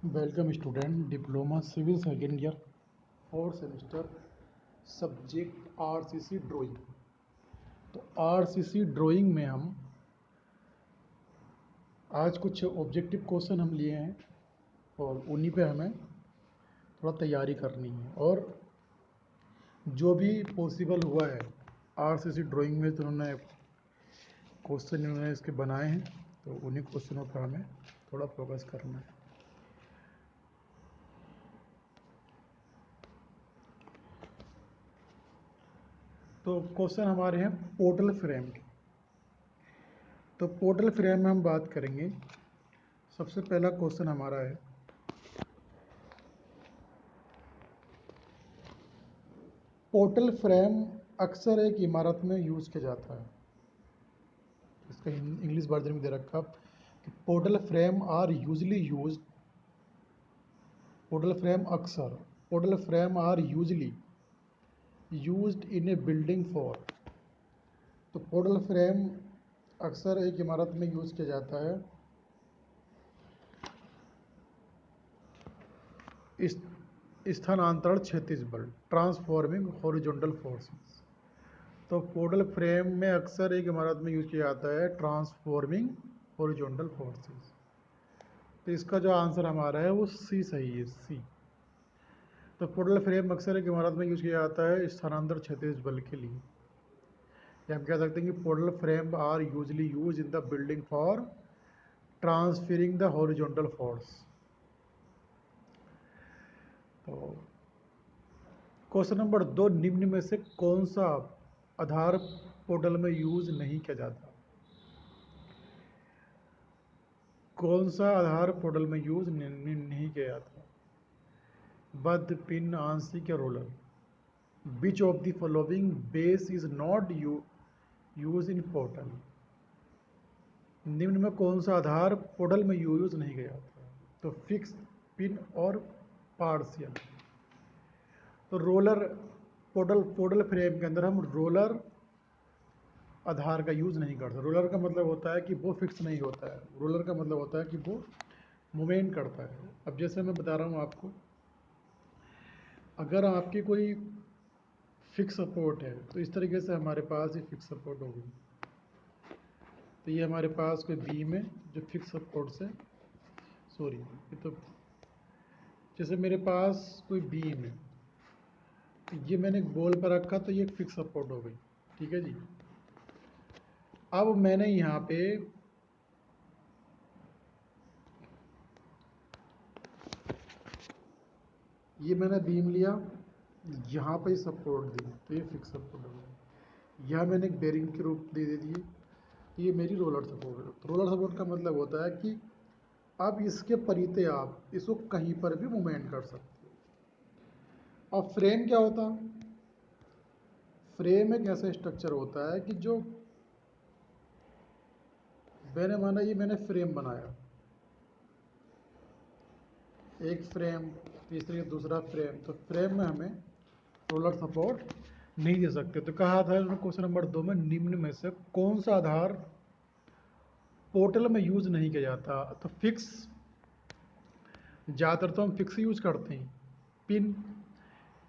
Welcome student, diploma civil second year, fourth semester, subject RCC drawing. तो RCC drawing में हम आज कुछ ऑब्जेक्टिव क्वेश्चन हम लिए हैं और उन्हीं पे हमें थोड़ा तैयारी करनी है। और जो भी पॉसिबल हुआ है आरसीसी ड्राइंग में, तो उन्होंने क्वेश्चन इन्होंने इसके बनाए हैं, तो उन्हीं क्वेश्चनों पर हमें थोड़ा फोकस करना है। तो क्वेश्चन हमारे हैं पोर्टल फ्रेम के। तो पोर्टल फ्रेम में हम बात करेंगे। सबसे पहला क्वेश्चन हमारा है, पोर्टल फ्रेम अक्सर एक इमारत में यूज किया जाता है। इसका इंग्लिश वर्जन में दे रखा कि portal frame are usually use, portal frame अक्सर, portal frame are usually used in a building for. तो पोर्टल फ्रेम अक्सर एक इमारत में यूज किया जाता है इस स्थानांतरण क्षैतिज बल, ट्रांसफॉर्मिंग हॉरिजॉन्टल फोर्सेस। तो पोर्टल फ्रेम में अक्सर एक इमारत में यूज किया जाता है ट्रांसफॉर्मिंग हॉरिजॉन्टल फोर्सेस। तो इसका जो आंसर हमारा है वो सी सही है, सी। तो पोर्टल फ्रेम अक्सर एक इमारत में यूज किया जाता है स्थानांतरण क्षैतिज बल के लिए। या हम कह सकते हैं कि portal frame are usually use in the building for transferring the horizontal force. तो क्वेश्चन नंबर 2, निम्न में से कौन सा आधार पोर्टल में यूज नहीं किया जाता? कौन सा आधार पोर्टल में यूज नहीं किया जाता? बद्ध, पिन, आंशिक या roller? Which of the following base is not use in portal? निम्न में कौन सा आधार पोर्टल में यूज नहीं किया जाता? तो फिक्स, पिन और पार्शियल। तो रोलर पोर्टल फ्रेम के अंदर हम रोलर आधार का यूज़ नहीं करते। रोलर का मतलब होता है कि वो फिक्स नहीं होता है। रोलर का मतलब होता है कि वो मूवमेंट करता है। अब जैसे मैं बता रहा हूँ आपको, अगर आपकी कोई फिक्स सपोर्ट है तो इस तरीके से हमारे पास ये फिक्स सपोर्ट होगी। तो ये हमारे पास कोई बीम है जो फिक्स सपोर्ट से, सॉरी, ये तो जैसे मेरे पास कोई बीम है, तो ये मैंने बॉल पर रखा तो ये फिक्स सपोर्ट हो गई। ठीक है जी। अब मैंने यहाँ पे ये मैंने बीम लिया, यहाँ पे सपोर्ट दी, तो ये फिक्स सपोर्ट हो गया। यहाँ मैंने एक बेरिंग के रूप दे दिए, ये मेरी रोलर सपोर्ट है। तो रोलर सपोर्ट का मतलब होता है कि अब इसके परिते आप इसको कहीं पर भी मूवमेंट कर सकते हो। अब फ्रेम क्या होता है? फ्रेम एक ऐसा स्ट्रक्चर होता है कि जो मैंने माना, ये मैंने फ्रेम बनाया, एक फ्रेम, तीसरी दूसरा फ्रेम, तो फ्रेम में हमें रोलर सपोर्ट नहीं दे सकते। तो कहा था क्वेश्चन नंबर 2 में, निम्न में से कौन सा आधार पोर्टल में यूज नहीं किया जाता? तो फिक्स, ज़्यादातर तो हम फिक्स यूज करते हैं। पिन,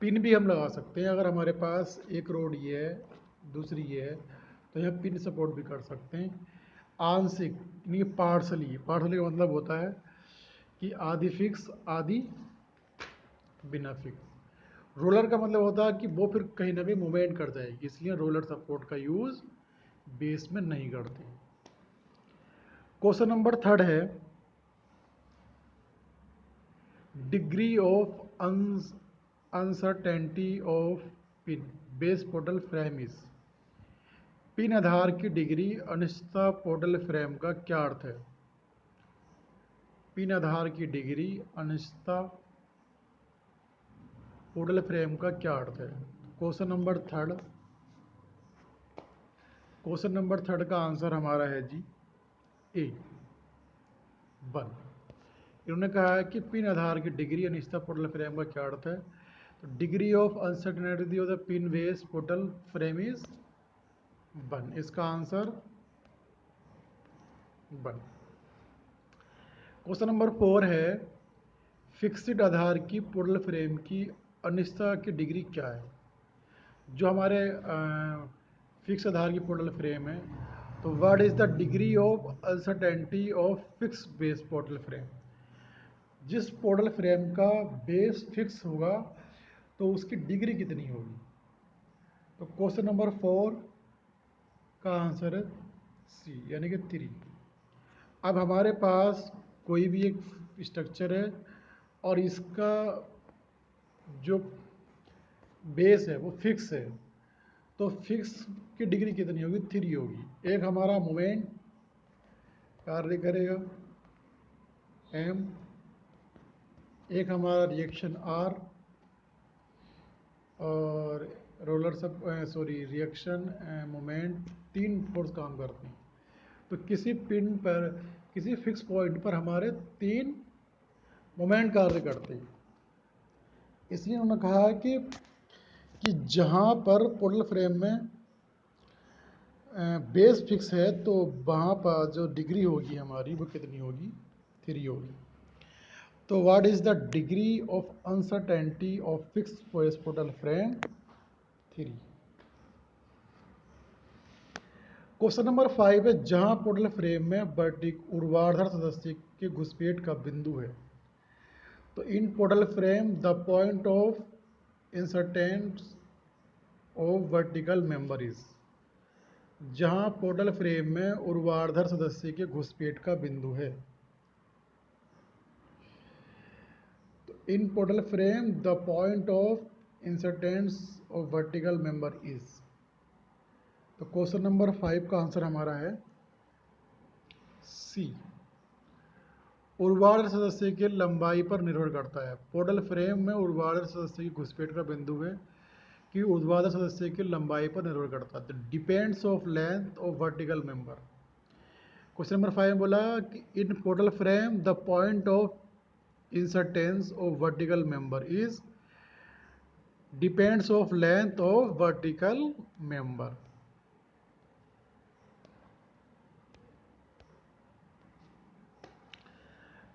पिन भी हम लगा सकते हैं। अगर हमारे पास एक रोड ये है, दूसरी ये है, तो यह पिन सपोर्ट भी कर सकते हैं। आंशिक यानी पार्सली, पार्सली का मतलब होता है कि आधी फिक्स आधी बिना फिक्स। रोलर का मतलब होता है कि वो फिर कहीं ना कहीं मूवमेंट कर जाएगी, इसलिए रोलर सपोर्ट का यूज बेस में नहीं करते। क्वेश्चन नंबर 3 है, degree of uncertainty of pin base portal frame is. पिन आधार की डिग्री अनिश्चितता पोर्टल फ्रेम का क्या अर्थ है? पिन आधार की डिग्री अनिश्चितता पोर्टल फ्रेम का क्या अर्थ है? क्वेश्चन नंबर 3, क्वेश्चन नंबर 3 का आंसर हमारा है जी ए, 1। इन्होंने कहा है कि पिन आधार की डिग्री अनिश्चितता पोर्टल फ्रेम का क्या अर्थ है? तो degree of uncertainty of the pin base portal frame is 1। इसका आंसर 1। क्वेश्चन नंबर 4 है, फिक्स्ड आधार की पोर्टल फ्रेम की अनिश्चितता की डिग्री क्या है? जो हमारे फिक्स आधार की पोर्टल फ्रेम है, तो what is the degree of uncertainty of fix base portal frame? जिस पोर्टल फ्रेम का बेस फिक्स होगा तो उसकी डिग्री कितनी होगी? तो क्वेश्चन नंबर 4 का आंसर है सी, यानी कि 3। अब हमारे पास कोई भी एक स्ट्रक्चर है और इसका जो बेस है वो फिक्स है, तो फिक्स की डिग्री कितनी होगी? 3 होगी। एक हमारा मोमेंट कार्य करेगा एम, एक हमारा रिएक्शन आर, और रोलर सब रिएक्शन मोमेंट, 3 फोर्स काम करते हैं। तो किसी पिन पर, किसी फिक्स पॉइंट पर हमारे 3 मोमेंट कार्य करते हैं। इसलिए उन्होंने कहा कि जहाँ पर पोर्टल फ्रेम में बेस फिक्स है तो वहाँ पर जो डिग्री होगी हमारी वो कितनी होगी? 3 होगी। तो what is the degree of uncertainty of fix base portal frame? 3। Question number 5 है, जहाँ पोर्टल फ्रेम में ऊर्ध्वाधर सदस्य के घुसपैठ का बिंदु है, तो in portal frame the point of insertion of vertical member is. जहाँ पोर्टल फ्रेम में ऊर्ध्वाधर सदस्य के घुसपैठ का बिंदु है, तो in portal frame the point of insertion of vertical member is. तो क्वेश्चन नंबर 5 का आंसर हमारा है सी। ऊर्ध्वाधर सदस्य की लंबाई पर निर्भर करता है। पोर्टल फ्रेम में ऊर्ध्वाधर सदस्य की घुसपैठ का बिंदु है कि ऊर्ध्वाधर सदस्य की लंबाई पर निर्भर करता है। तो depends of length of vertical member. Question number 5 में बोला कि in portal frame the point of insertion of vertical member is depends of length of vertical member.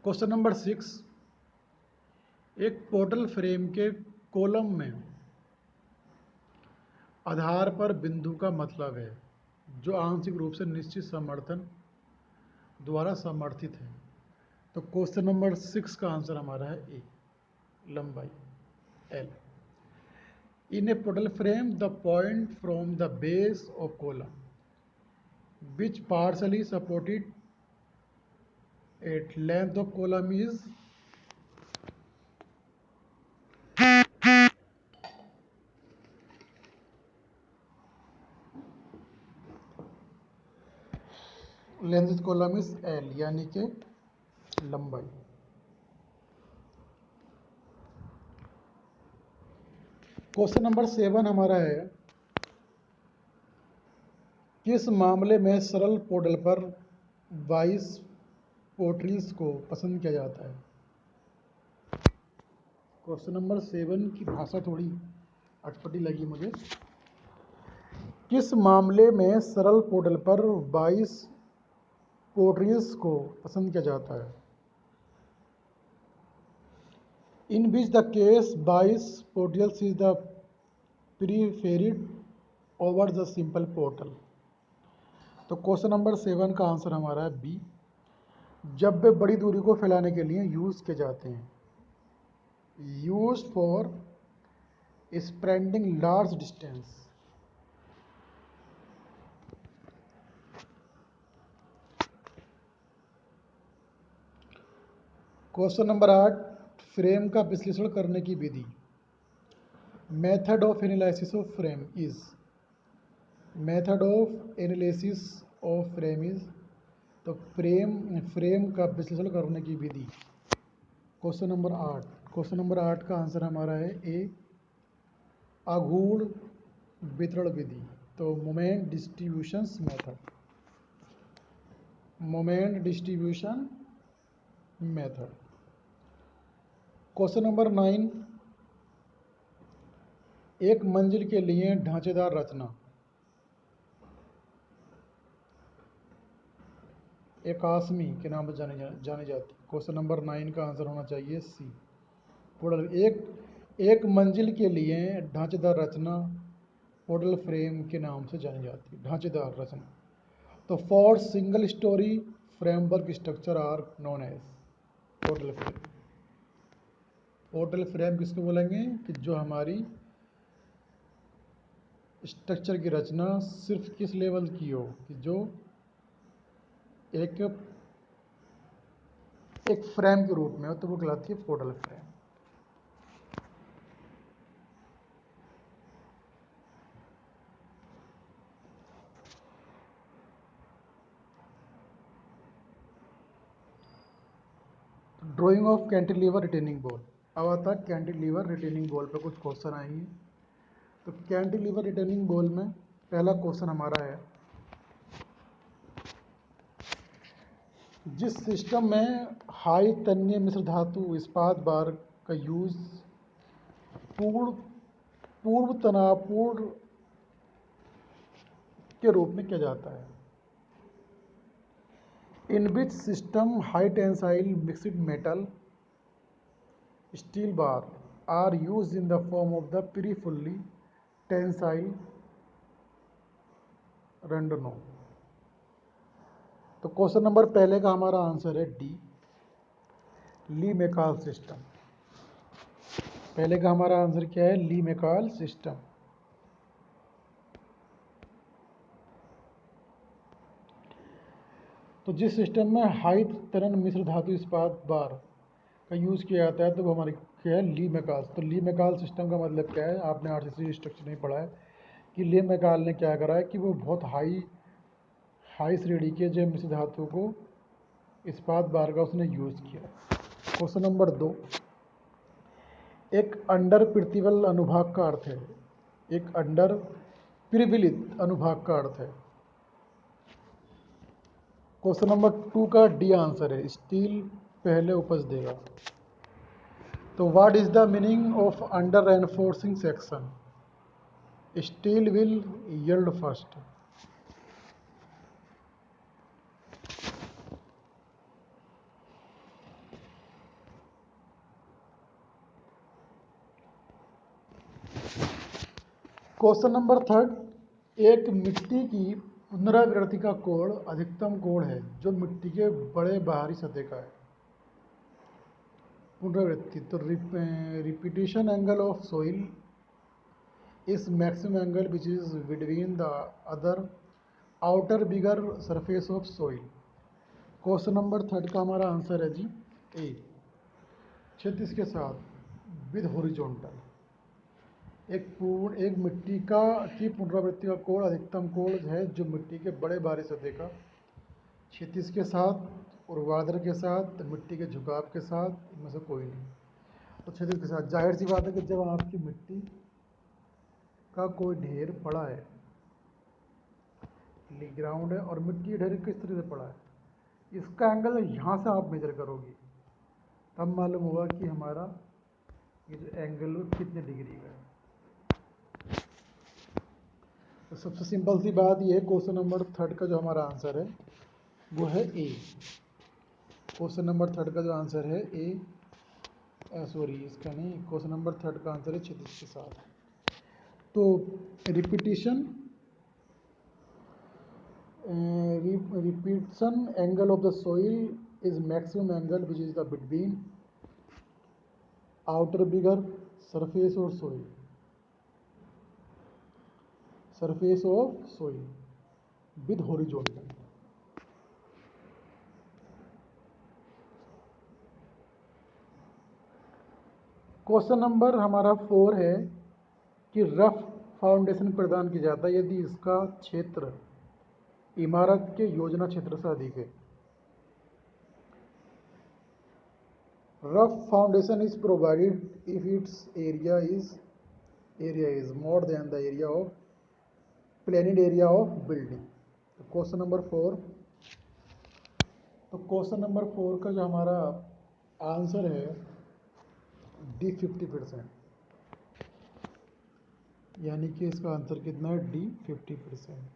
Question number 6, एक पोर्टल फ्रेम के कॉलम में आधार पर बिंदु का मतलब है जो आंशिक रूप से निश्चित समर्थन द्वारा समर्थित है। तो क्वेश्चन नंबर 6 का आंसर हमारा है ए, लंबाई L. In A portal frame the point from the base of column which partially supported at length of column is. Length of column is L, यानी कि लंबाई। क्वेश्चन नंबर 7 हमारा है, किस मामले में सरल पोर्टल पर 22 पोर्टल्स को पसंद किया जाता है? क्वेश्चन नंबर 7 की भाषा थोड़ी अटपटी लगी मुझे। किस मामले में सरल पोर्टल पर 22 पोर्टल्स को पसंद किया जाता है? In which the case 22 portals is the preferred over the simple portal. तो क्वेश्चन नंबर 7 का आंसर हमारा है बी, जब वे बड़ी दूरी को फैलाने के लिए यूज किए जाते हैं, use for spreading large distance. Question number 8, फ्रेम का विश्लेषण करने की विधि। Method of analysis of frame is. Method of analysis of frame is. तो फ्रेम का विश्लेषण करने की विधि। क्वेश्चन नंबर 8, क्वेश्चन नंबर 8 का आंसर हमारा है ए, आघूर्ण वितरण विधि। तो moment distribution method, moment distribution method. Question number 9, एक मंजिल के लिए ढांचेदार रचना। एकास्मी के नाम पर जानी जाती। क्वेश्चन नंबर 9 का आंसर होना चाहिए सी, पोडल एक मंजिल के लिए ढांचेदार रचना पोडल फ्रेम के नाम से जानी जाती है, ढांचेदार रचना। तो for single storey framework structure are known as portal frame. Portal frame किसको बोलेंगे कि जो हमारी स्ट्रक्चर की रचना सिर्फ किस लेवल की हो, कि जो एक फ्रेम के रूप में हो, तो वो कहलाती है portal frame. Drying of cantilever retaining ball. अब आता है कैंटिलीवर रिटेनिंग बॉल पे कुछ क्वेश्चन आएंगे। तो कैंटिलीवर रिटेनिंग बॉल में पहला क्वेश्चन हमारा है, जिस सिस्टम में हाई तन्य मिश्र धातु इस्पात बार का यूज पूर्व तनावपूर्ण के रूप में किया जाता है। In which system high tensile mixed metal steel bar are use in the form of the pre fully tensile रंडनो। तो क्वेश्चन नंबर पहले का हमारा आंसर है डी, ली मेकाल सिस्टम। पहले का हमारा आंसर क्या है, ली मेकाल सिस्टम। तो जिस सिस्टम में हाई तरन मिश्र धातु इस्पात बार का यूज़ किया जाता है, तो वो हमारे क्या है, ली मेकाल। तो ली मेकाल सिस्टम का मतलब क्या है, आपने आरसीसी स्ट्रक्चर नहीं पढ़ा है, कि ली मेकाल ने क्या करा है कि वो बहुत हाई श्रेणी के जो मिश्र धातु को इस्पात बार का उसने यूज़ किया। क्वेश्चन नंबर 2, एक अंडर प्रतिबल अनुभाग का अर्थ है, एक अंडर प्रबलित अनुभाग का अर्थ है। क्वेश्चन नंबर 2 का डी आंसर है, स्टील पहले उपज देगा। तो what is the meaning of under reinforcing section, steel will yield first. Question number 3, एक मिट्टी की पुनरावृत्ति का कोण अधिकतम कोण है जो मिट्टी के बड़े बाहरी सतह का है। पुनरावृत्ति, तो repetition angle of soil is maximum angle which is between the other outer bigger surface of soil. Question number 3 का हमारा आंसर है जी ए, क्षैतिज के साथ विद हॉरिजॉन्टल। एक मिट्टी की पुनरावृत्ति का कोण अधिकतम कोण है जो मिट्टी के बड़े बाहरी सतह का क्षैतिज के साथ, ऊर्ध्वाधर के साथ, मिट्टी के झुकाव के साथ, इनमें से कोई नहीं। तो क्षैतिज के साथ जाहिर सी बात है कि जब आपकी मिट्टी का कोई ढेर पड़ा है, ग्राउंड है और मिट्टी का ढेर किस तरह से पड़ा है, इसका एंगल यहाँ से आप मेजर करोगे तब मालूम होगा कि हमारा ये जो एंगल कितने डिग्री का है। तो सबसे सिंपल सी बात ये है, क्वेश्चन नंबर 3 का जो हमारा आंसर है वो है ए। क्वेश्चन नंबर 3 का जो आंसर है ए, सॉरी इसका नहीं, क्वेश्चन नंबर 3 का आंसर है क्षैतिज के साथ। तो repetition angle of the soil is maximum angle which is the between outer bigger surface और soil, surface of soil with horizontal. Question number हमारा 4 है कि रफ फाउंडेशन प्रदान किया जाता है यदि इसका क्षेत्र इमारत के योजना क्षेत्र से अधिक है। Raft foundation is provided if its area is more than the area of planned area of building. Question number 4, तो क्वेश्चन नंबर 4 का जो हमारा आंसर है डी 50%, यानी कि इसका आंसर कितना है, डी 50%।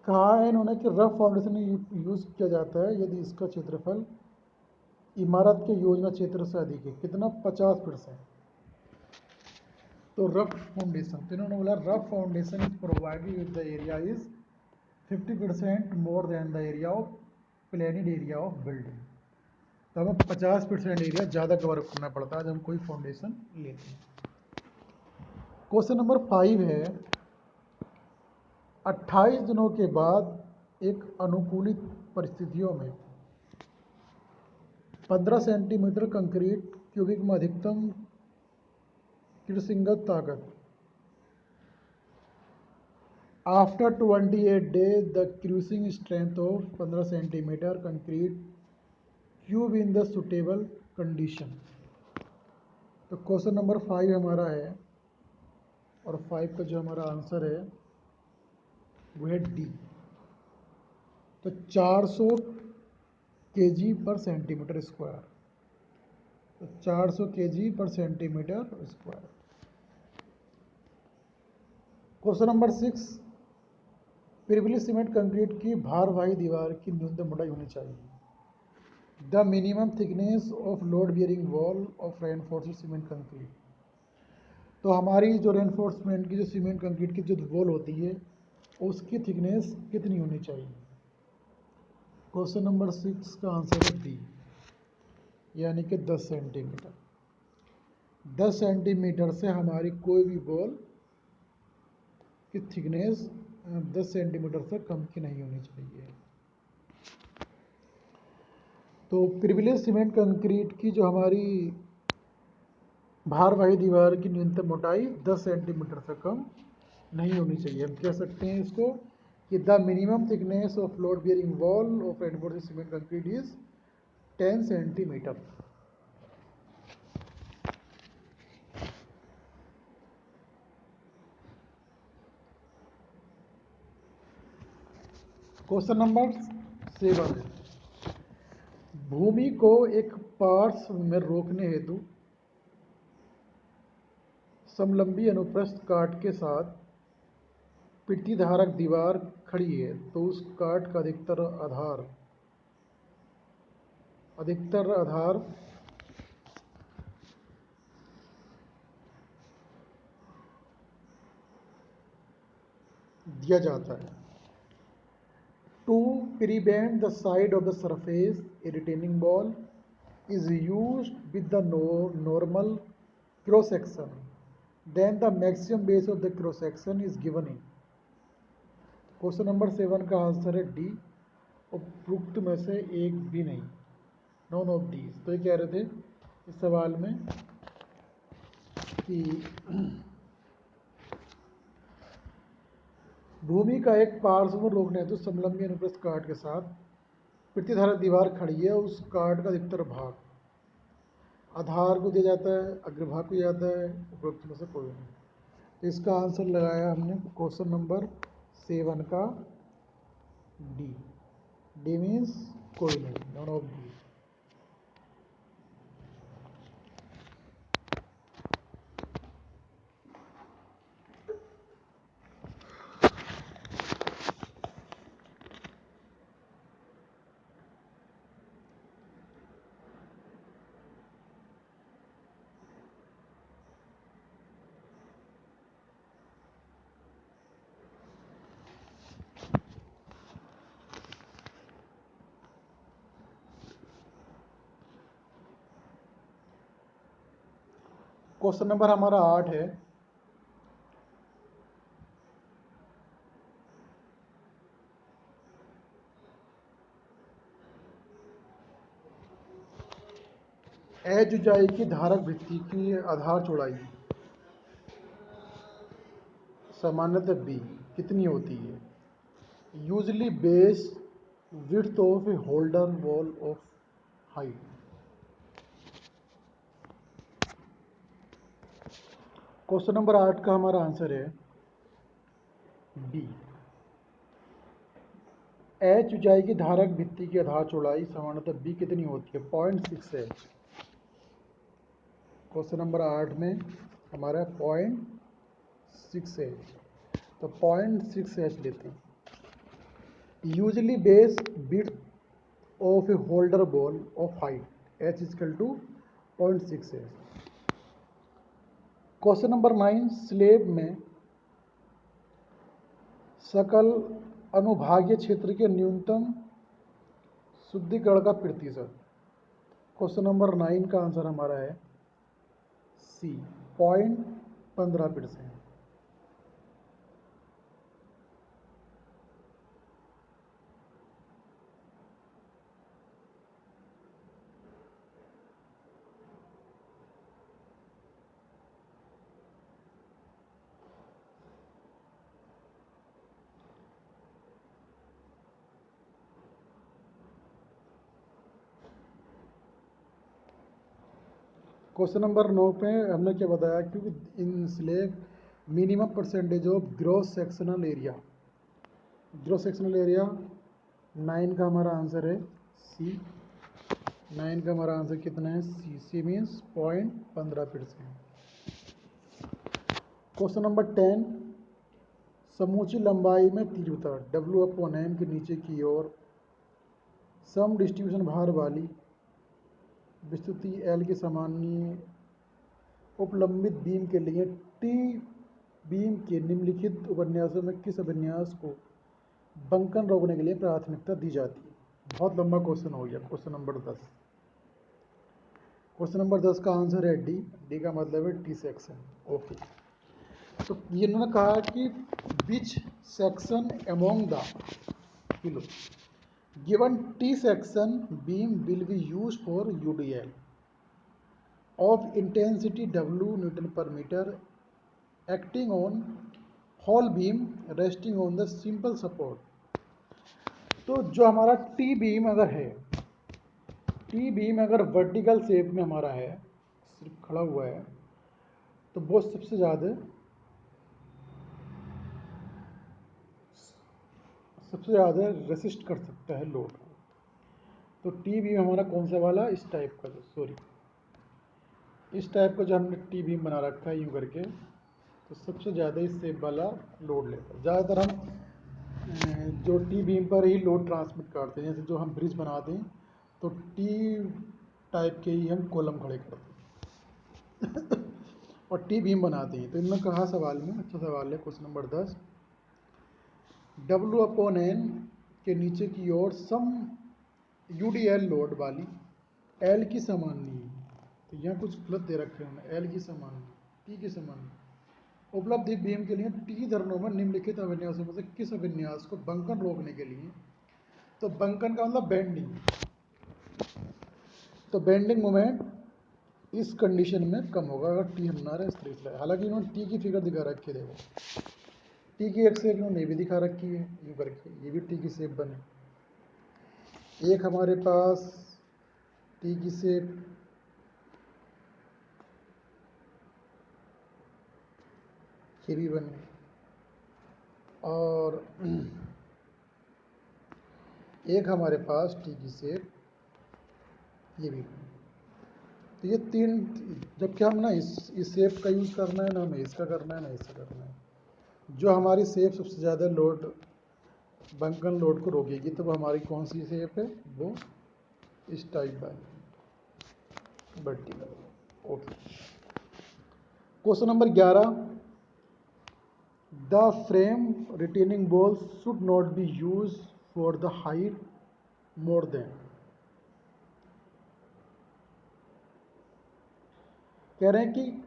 कहा है इन्होंने कि रफ फाउंडेशन यूज किया जाता है यदि इसका क्षेत्रफल इमारत के योजना क्षेत्र से अधिक है, कितना? 50%। तो रफ फाउंडेशन, तो इन्होंने बोला rough foundation is provided with the area is 50% more than the area of planned area of building. तो हमें 50% एरिया ज़्यादा कवर करना पड़ता है जब हम कोई फाउंडेशन लेते हैं। क्वेश्चन नंबर 5 है, 28 दिनों के बाद एक अनुकूलित परिस्थितियों में 15 सेंटीमीटर कंक्रीट क्यूबिक में अधिकतम कृषिंगत ताकत। After 28 days the crushing strength of 15 centimetre concrete cube in the suitable condition. तो क्वेश्चन नंबर 5 हमारा है, और 5 का जो हमारा आंसर है वो है डी। तो 400 kg पर सेंटीमीटर स्क्वायर, तो 400 kg पर सेंटीमीटर स्क्वायर। क्वेश्चन नंबर 6, पिरवली सीमेंट कंक्रीट की भारवाही दीवार की न्यूनतम मोटाई होनी चाहिए। The minimum thickness of load bearing wall of reinforced cement concrete. तो हमारी जो रेनफोर्समेंट की जो सीमेंट कंक्रीट की जो वॉल होती है उसकी थिकनेस कितनी होनी चाहिए? क्वेश्चन नंबर 6 का आंसर है डी, यानी कि 10 सेंटीमीटर। 10 सेंटीमीटर से हमारी कोई भी वॉल की थिकनेस 10 सेंटीमीटर से कम की नहीं होनी चाहिए। तो प्रिविलेज सीमेंट कंक्रीट की जो हमारी भारवाही दीवार की न्यूनतम मोटाई 10 सेंटीमीटर से कम नहीं होनी चाहिए। हम कह सकते हैं इसको कि the minimum thickness of load bearing wall of reinforced cement concrete is 10 centimetre. Question number 7, भूमि को एक पार्श्व में रोकने हेतु समलंबी अनुप्रस्थ काट के साथ प्रतिधारक दीवार खड़ी है, तो उस काट का अधिकतर आधार दिया जाता है। To prevent the side of the surface a retaining wall is used with the normal cross section, then the maximum base of the cross section is given in। Question number 7 का आंसर है D, उपयुक्त में से एक भी नहीं, none of the. तो ये कह रहे थे इस सवाल में कि भूमि का एक पार्श्व में रोकने हेतु समलंबी अनुप्रस्थ काट के साथ प्रतिधारक दीवार खड़ी है, उस काट का अधिकतर भाग आधार को दिया जाता है, अग्रभाग को दिया जाता है, उपरोक्त में से कोई नहीं। तो इसका आंसर लगाया हमने क्वेश्चन नंबर 7 का डी। डी मीन्स कोई नहीं, none of D. Question number हमारा 8 है, एच ऊंचाई की धारक भित्ति की आधार चौड़ाई सामान्यतः बी कितनी होती है? Usually base width of a holder wall of height. Question number 8 का हमारा आंसर है बी। एच ऊंचाई की धारक भित्ति की आधार चौड़ाई सामान्यतः बी कितनी होती है? 0.6 एच। क्वेश्चन नंबर 8 में हमारा 0.6 एच, तो 0.6 एच लेते हैं। Usually base width of a holder ball of height, H is equal to 0.6 है। क्वेश्चन नंबर 9, स्लेब में सकल अनुभागीय क्षेत्र के न्यूनतम शुद्धिकरण का प्रतिशत। क्वेश्चन नंबर 9 का आंसर हमारा है सी, 0.15%। क्वेश्चन नंबर 9 पे हमने क्या बताया, क्योंकि इन slab minimum percentage of gross sectional area, gross sectional area 9 का हमारा आंसर है सी। 9 का हमारा आंसर कितना है, C. C means 0.15%। Question number 10, समूची लंबाई में तीव्रता W/M के नीचे की ओर सम डिस्ट्रीब्यूशन भार वाली विस्तृति L के सामान्य उपलंबित बीम के लिए टी बीम के निम्नलिखित उपन्यासों में किस अभिन्यास को बंकन रोकने के लिए प्राथमिकता दी जाती है। बहुत लंबा क्वेश्चन हो गया। क्वेश्चन नंबर 10, क्वेश्चन नंबर 10 का आंसर है डी। डी का मतलब है टी सेक्शन। ओके, तो ये इन्होंने कहा कि which section among the kilo given T section beam will be use for UDL of intensity W Newton per meter acting on whole beam resting on the simple support। तो जो हमारा T beam अगर है, T beam अगर vertical shape में हमारा है, सिर्फ खड़ा हुआ है, तो वो सबसे ज़्यादा रेसिस्ट कर सकता है लोड। तो टी बीम हमारा कौन सा वाला, इस टाइप का, सॉरी इस टाइप का जो हमने टी बीम बना रखा है यूँ करके, तो सबसे ज़्यादा इस शेप वाला लोड लेता है। ज़्यादातर हम जो टी बीम पर ही लोड ट्रांसमिट करते हैं, जैसे जो हम ब्रिज बनाते हैं तो टी टाइप के ही हम कॉलम खड़े करते हैं और टी बीम बनाते हैं। तो इनमें कहा सवाल में, अच्छा सवाल है क्वेश्चन नंबर 10, W/N के नीचे की ओर सम UDL लोड वाली L की सामान्य, तो यहाँ कुछ गलत दे रखे हैं, L की सामान्य, T की सामान्य उपलब्धि बीम के लिए टी धरणों में निम्नलिखित अभिन्यासों में से किस अभिन्यास को बंकन रोकने के लिए, तो बंकन का मतलब बेंडिंग, तो बेंडिंग मोमेंट इस कंडीशन में कम होगा अगर टी हमारा इस तरीके से। हालांकि इन्होंने टी की फिगर दिखा रखी है, देखो टी की एक शेप इन्होंने भी दिखा रखी है यूँ करके, ये भी टी की शेप बने। एक हमारे पास टी की शेप ये भी बने, और एक हमारे पास टी की शेप ये भी बने। तो ये तीन, जबकि हम ना इस शेप का यूज़ करना है, ना हमें इसका करना है, ना इसका करना है। जो हमारी शेप सबसे ज़्यादा लोड, बंकन लोड को रोकेगी, तो वो हमारी कौन सी शेप है, वो इस टाइप वाली vertical. Okay, question number 11, the frame retaining ball should not be use for the height more then, कह रहे हैं कि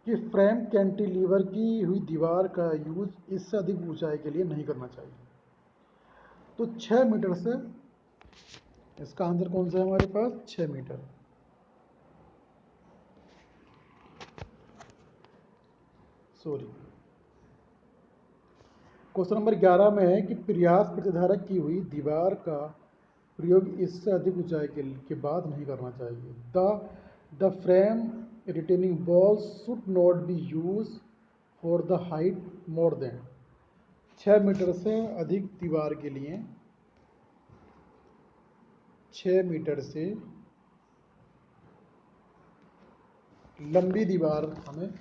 फ्रेम कैंटिलीवर की हुई दीवार का यूज इससे अधिक ऊंचाई के लिए नहीं करना चाहिए। तो 6 मीटर से, इसका आंसर कौन सा है हमारे पास, 6 मीटर। सॉरी, क्वेश्चन नंबर 11 में है कि प्रयास प्रतिधारक की हुई दीवार का प्रयोग इससे अधिक ऊंचाई के बाद नहीं करना चाहिए। The frame retaining ball should not be use for the height more then, 6 metre से अधिक दीवार के लिए, 6 मीटर से लंबी दीवार हमें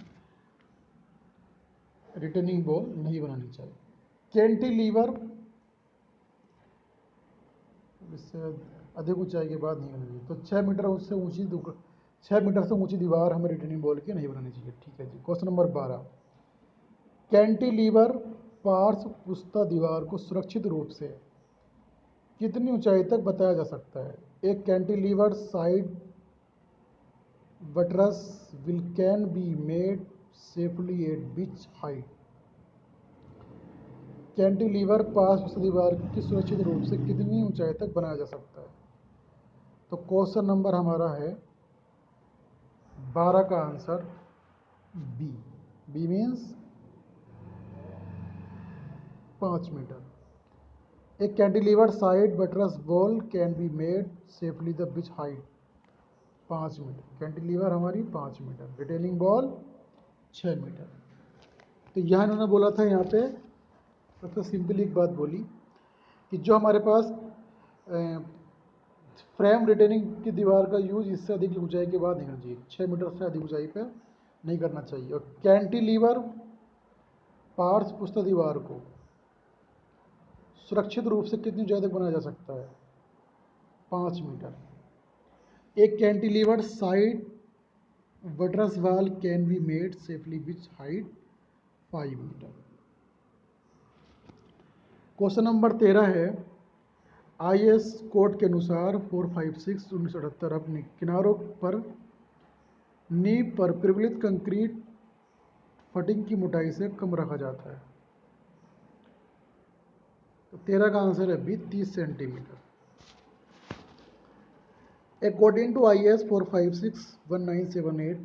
रिटेनिंग बॉल नहीं बनानी चाहिए। कैंटिलीवर इससे अधिक ऊंचाई के बाद नहीं होनी चाहिए। तो 6 मीटर उससे ऊंची 6 मीटर से ऊंची दीवार हमें रिटर्निंग बॉल की नहीं बनानी चाहिए। ठीक है जी। क्वेश्चन नंबर 12, कैंटिलीवर पार्श्व पुस्ता दीवार को सुरक्षित रूप से कितनी ऊंचाई तक बताया जा सकता है? एक cantilever side buttress will can be made safely eight which height? Cantilever पार्श्व दीवार की सुरक्षित रूप से कितनी ऊंचाई तक बनाया जा सकता है? तो क्वेश्चन नंबर हमारा है 12 का answer B. B means 5 metre. एक cantilever side buttress wall can be made safely the which height 5 metre. Cantilever हमारी 5 मीटर, रिटेनिंग बॉल 6 मीटर। तो यहाँ इन्होंने बोला था, यहाँ पे सबसे सिंपल एक बात बोली कि जो हमारे पास फ्रेम रिटेनिंग की दीवार का यूज इससे अधिक ऊंचाई के बाद नहीं करना चाहिए, 6 मीटर से अधिक ऊंचाई पे नहीं करना चाहिए। और कैंटिलीवर पार्श्व पुस्ता दीवार को सुरक्षित रूप से कितनी ऊंचाई तक बनाया जा सकता है? 5 मीटर। एक cantilever side buttress wall can be made safely which height 5 metre. Question number 13 है, IS कोड के अनुसार 456 1978 अपने किनारों पर नींव पर प्रबलित कंक्रीट फटिंग की मोटाई से कम रखा जाता है। तो 13 का आंसर है B, 30 centimetre. According to IS 456-1978,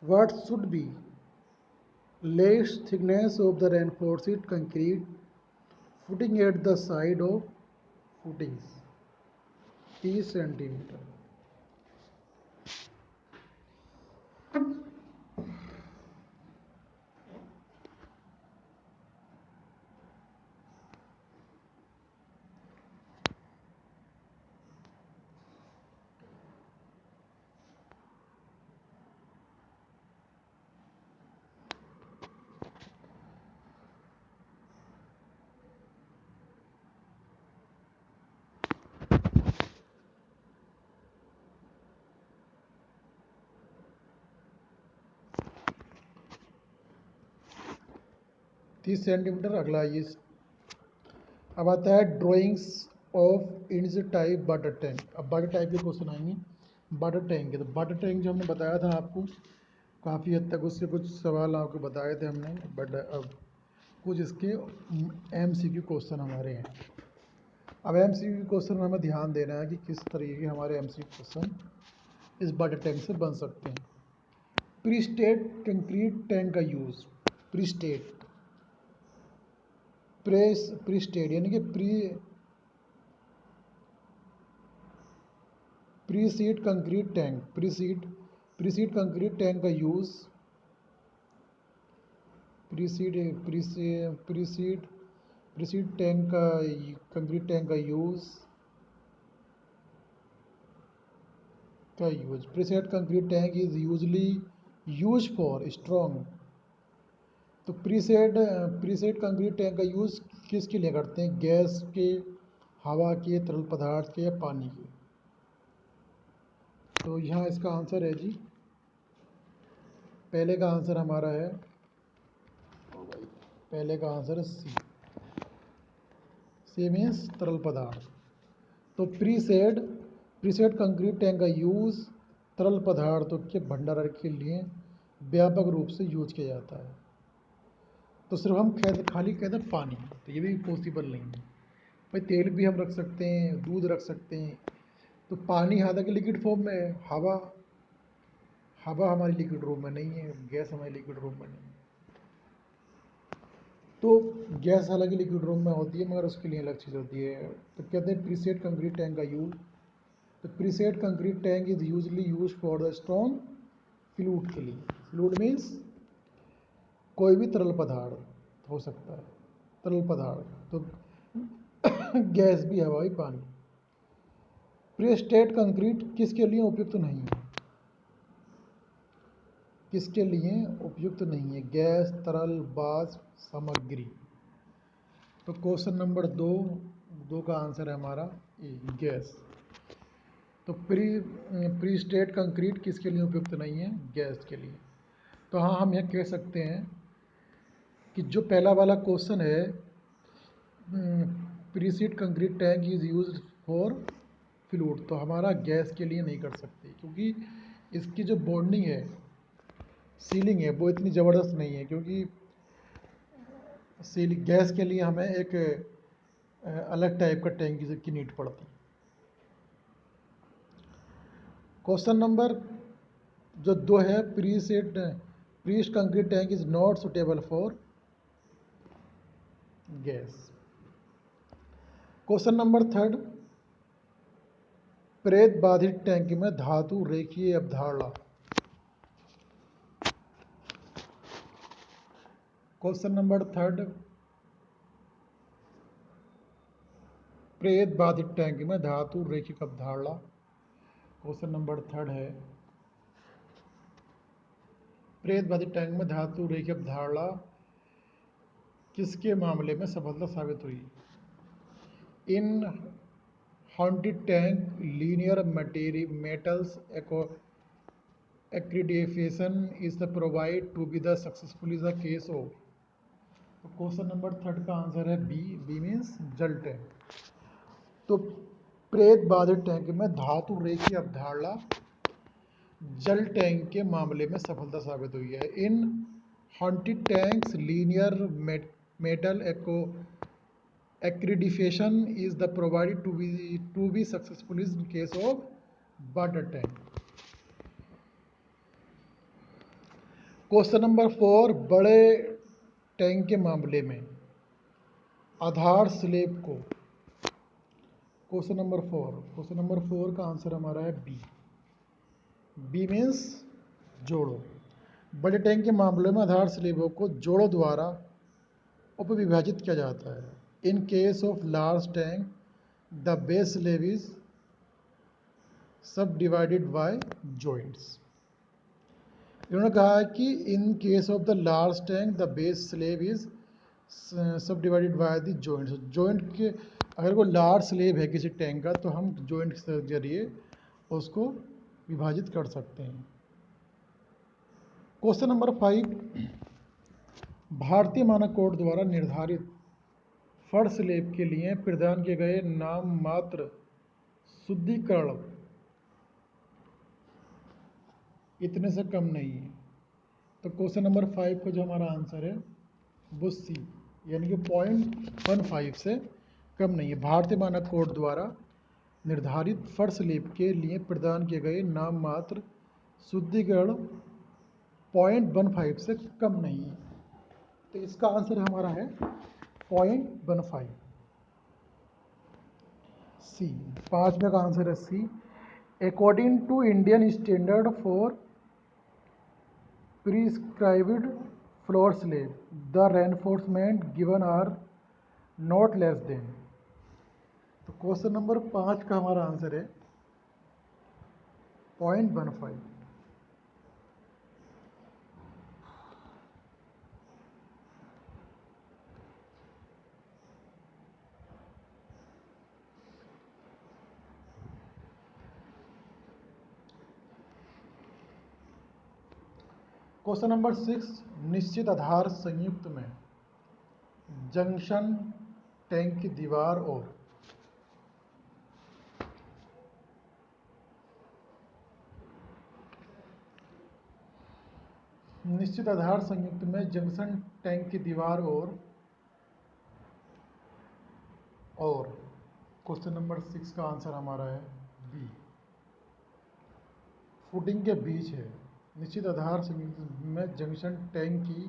what should be less thickness of the reinforced concrete footing at the side of footings? 30 centimetre. तीस सेंटीमीटर। अगला ये अब आता है drawings of ends type water tank. अब वाटर टाइप के question आएंगे। Water tank के, तो वाटर टैंक जो हमने बताया था आपको, काफ़ी हद तक उससे कुछ सवाल आपको बताए थे हमने, बट अब कुछ इसके MCQ क्वेश्चन हमारे हैं। अब MCQ क्वेश्चन में हमें ध्यान देना है कि किस तरीके के हमारे MCQ क्वेश्चन इस वाटर टैंक से बन सकते हैं। प्री स्टेट कंक्रीट टैंक का use, pre state pre state यानी कि preceded concrete tank, preceded concrete tank का यूज़, प्रीसीड टैंक का कंक्रीट टैंक का use preset concrete tank is usually use for strong. तो प्रीसेट कंक्रीट टैंक का use किसके लिए करते हैं? गैस के, हवा के, तरल पदार्थ के या पानी के? तो यहाँ इसका आंसर है जी, पहले का आंसर हमारा है, पहले का आंसर है सी मीन्स तरल पदार्थ। तो प्रीसेट कंक्रीट टैंक का यूज़ तरल पदार्थों के भंडारण के लिए व्यापक रूप से यूज किया जाता है। तो सिर्फ हम खाली कहते हैं पानी, तो ये भी पॉसिबल नहीं है भाई। तेल भी हम रख सकते हैं, दूध रख सकते हैं। तो पानी हालांकि लिक्विड फॉर्म में है, हवा हमारी लिक्विड रूप में नहीं है, गैस हमारी लिक्विड रूप में नहीं है। तो गैस हालांकि लिक्विड रूप में होती है, मगर उसके लिए अलग चीज़ होती है। तो कहते हैं प्रीसेट कंक्रीट टैंक का यूज। तो preset concrete tank is usually use for the strong fluid के लिए। फ्लूइड मीन्स कोई भी तरल पदार्थ हो सकता है, तरल पदार्थ। तो गैस भी, हवा भी, पानी। प्रीस्टेट कंक्रीट किसके लिए उपयुक्त नहीं है? किसके लिए उपयुक्त नहीं है? गैस, तरल, वाष्प सामग्री। तो क्वेश्चन नंबर 2 2 का आंसर है हमारा ए, गैस। तो प्री स्टेट कंक्रीट किसके लिए उपयुक्त नहीं है? गैस के लिए। तो हाँ, हम यह कह सकते हैं कि जो पहला वाला क्वेश्चन है, pre state concrete tank is used for fluid, तो हमारा गैस के लिए नहीं कर सकते, क्योंकि इसकी जो बॉन्डिंग है, सीलिंग है, वो इतनी ज़बरदस्त नहीं है, क्योंकि सीलिंग गैस के लिए हमें एक अलग टाइप का टैंक की नीड पड़ती। क्वेश्चन नंबर जो 2 है, priest concrete tank is not suitable for gas. Question number 3, प्रेत बाधित टैंक में धातु रेखीय अवधारणा। क्वेश्चन नंबर 3, प्रेत बाधित टैंक में धातु रेखिक अवधारणा। क्वेश्चन नंबर 3 है, प्रेत बाधित टैंक में धातु रेखिक अवधारणा किसके मामले में सफलता साबित हुई? इन haunted tank linear metals accreditation is the provide to be the successful is the case of। तो क्वेश्चन नंबर 3 का आंसर है बी। बी मीन्स जल टैंक। तो प्रेत बाधित टैंक में धातु रेखीय अवधारणा जल टैंक के मामले में सफलता साबित हुई है। इन haunted tanks linear metal accreditation is the provided to be successful in case of water tank। Question number 4, बड़े टैंक के मामले में आधार स्लेब को। क्वेश्चन नंबर 4 का आंसर हमारा है बी। बी मीन्स जोड़ों। बड़े टैंक के मामले में आधार स्लेबों को जोड़ों द्वारा उपविभाजित किया जाता है। In case of large tank the base slab is subdivided by joints. इन्होंने कहा है कि in case of the large tank the base slab is subdivided by the joints. Joint के अगर वो लार्ज स्लेब है किसी tank का, तो हम जॉइंट के जरिए उसको विभाजित कर सकते हैं। क्वेश्चन नंबर 5, भारतीय मानक कोड द्वारा निर्धारित फर्श स्लेब के लिए प्रदान किए गए नाम मात्र शुद्धिकरण इतने से कम नहीं है। तो क्वेश्चन नंबर 5 का जो हमारा आंसर है वो सी, यानी कि 0.15 से कम नहीं है। भारतीय मानक कोड द्वारा निर्धारित फर्श स्लेब के लिए प्रदान किए गए नाम मात्र शुद्धिकरण 0.15 से कम नहीं है। तो इसका आंसर हमारा है 0.15 सी। 5वें का आंसर है C. According to Indian standard for prescribed floor slab the reinforcement given are not less than. तो क्वेश्चन नंबर 5 का हमारा आंसर है 0.15। क्वेश्चन नंबर 6, निश्चित आधार संयुक्त में जंक्शन टैंक की दीवार और निश्चित आधार संयुक्त में जंक्शन टैंक की दीवार और क्वेश्चन नंबर 6 का आंसर हमारा है बी, फुटिंग के बीच है। निश्चित आधार संयुक्त में जंक्शन टैंक की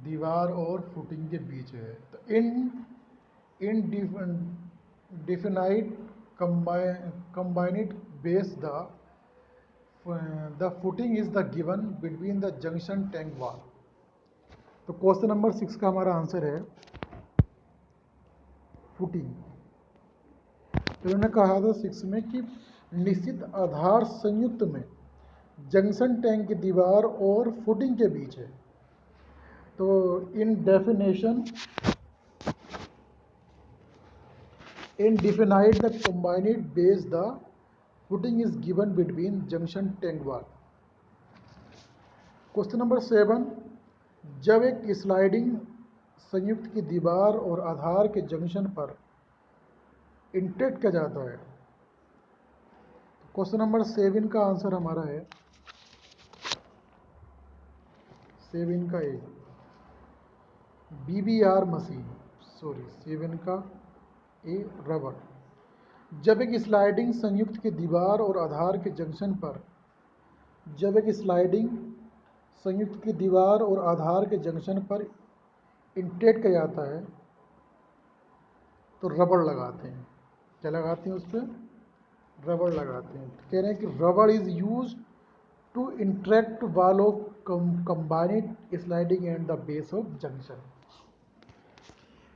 दीवार और फुटिंग के बीच है। तो इन definite combined base the footing is the given between the junction tank wall। तो क्वेश्चन नंबर 6 का हमारा आंसर है फुटिंग। तो उन्होंने कहा था 6 में कि निश्चित आधार संयुक्त में जंक्शन टैंक की दीवार और फुटिंग के बीच है। तो इन definition In definite the combined base, the footing is given between junction tank wall. Question number 7, जब एक स्लाइडिंग संयुक्त की दीवार और आधार के जंक्शन पर इंटेट किया जाता है, क्वेश्चन नंबर 7 का आंसर हमारा है 7 का ए, BBR मशीन, 7 का ए रबर। जब एक स्लाइडिंग संयुक्त की दीवार और आधार के जंक्शन पर जब एक स्लाइडिंग संयुक्त की दीवार और आधार के जंक्शन पर इंटेट किया जाता है तो रबड़ लगाते हैं। क्या लगाते हैं? उस पर रबड़ लगाते हैं। कह रहे हैं कि rubber is use to interact wall of combined sliding and the base of junction.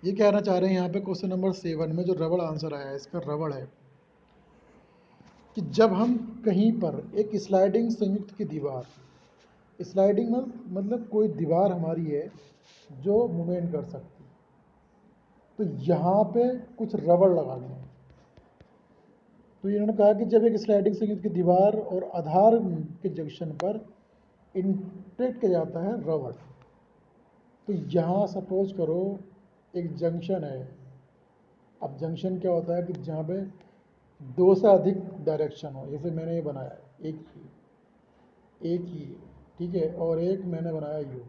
ये कहना चाह रहे हैं यहाँ पे क्वेश्चन नंबर 7 में जो रबड़ आंसर आया है इसका रबड़ है कि जब हम कहीं पर एक स्लाइडिंग संयुक्त की दीवार, स्लाइडिंग मतलब कोई दीवार हमारी है जो मूवमेंट कर सकती है, तो यहाँ पे कुछ रबड़ लगा दें। तो इन्होंने कहा कि जब एक स्लाइडिंग संयुक्त की दीवार और आधार के जंक्शन पर इंटेट किया जाता है रबड़, तो यहाँ सपोज करो एक जंक्शन है। अब जंक्शन क्या होता है कि जहाँ पे दो से अधिक डायरेक्शन हो, जैसे मैंने ये बनाया एक ही, ठीक है, और एक मैंने बनाया यू।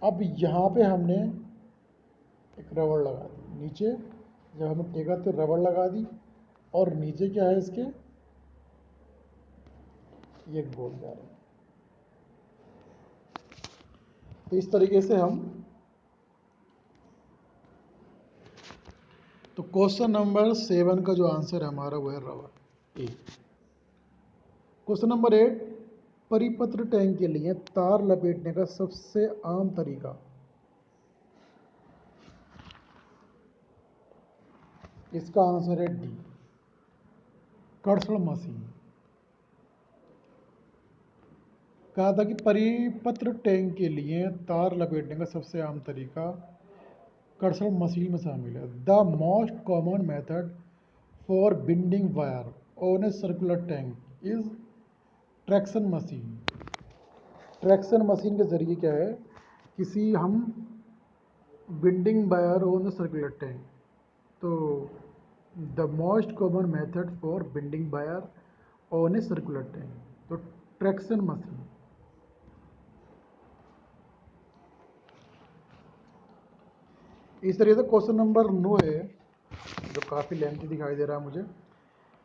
अब यहाँ पे हमने एक रबड़ लगा दी नीचे, जब हमने टेका तो रबड़ लगा दी, और नीचे क्या है इसके, ये एक बोल जा रहे हैं। तो इस तरीके से हम, तो क्वेश्चन नंबर 7 का जो आंसर है हमारा वो है रबड़ ए। क्वेश्चन नंबर 8, परिपत्र टैंक के लिए तार लपेटने का सबसे आम तरीका। इसका आंसर है डी, कर्षण मशीन। कहा था कि परिपत्र टैंक के लिए तार लपेटने का सबसे आम तरीका कर्षण मशीन में शामिल है। The most common method for binding wire on a circular tank is traction machine. Traction machine के जरिए क्या है, किसी हम binding wire on a circular tank, तो the most common method for binding wire on a circular tank, तो traction machine. इस तरीके से क्वेश्चन नंबर 9 है जो काफ़ी लेंथी दिखाई दे रहा है मुझे,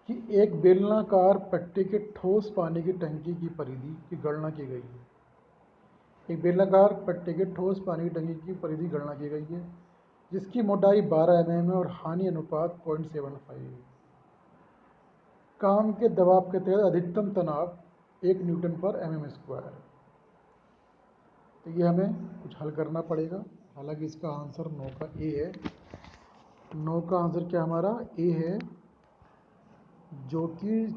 कि एक बेलनाकार पट्टी के ठोस पानी की टंकी की परिधि की गणना की गई है। एक बेलनाकार पट्टी के ठोस पानी की टंकी की परिधि गणना की गई है जिसकी मोटाई 12 mm है और हानि अनुपात 0.75 है। काम के दबाव के तहत अधिकतम तनाव 1 न्यूटन पर mm²। तो ये हमें कुछ हल करना पड़ेगा। हालांकि इसका आंसर 9 का ए है। 9 का आंसर क्या हमारा ए है, जो कि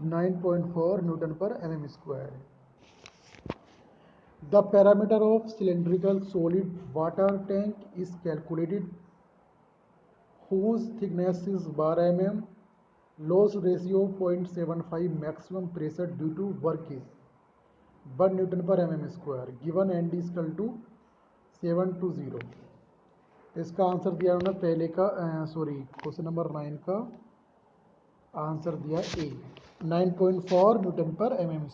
9.4 न्यूटन पर mm² है। The parameter of cylindrical solid water tank is calculated whose thickness is 12 mm, loss ratio 0.75, maximum pressure due to work is 1 newton पर mm², given and is equal to 720। इसका answer दिया उन्होंने पहले का, question number 9 का answer दिया ए, 9.4 Newton पर mm²।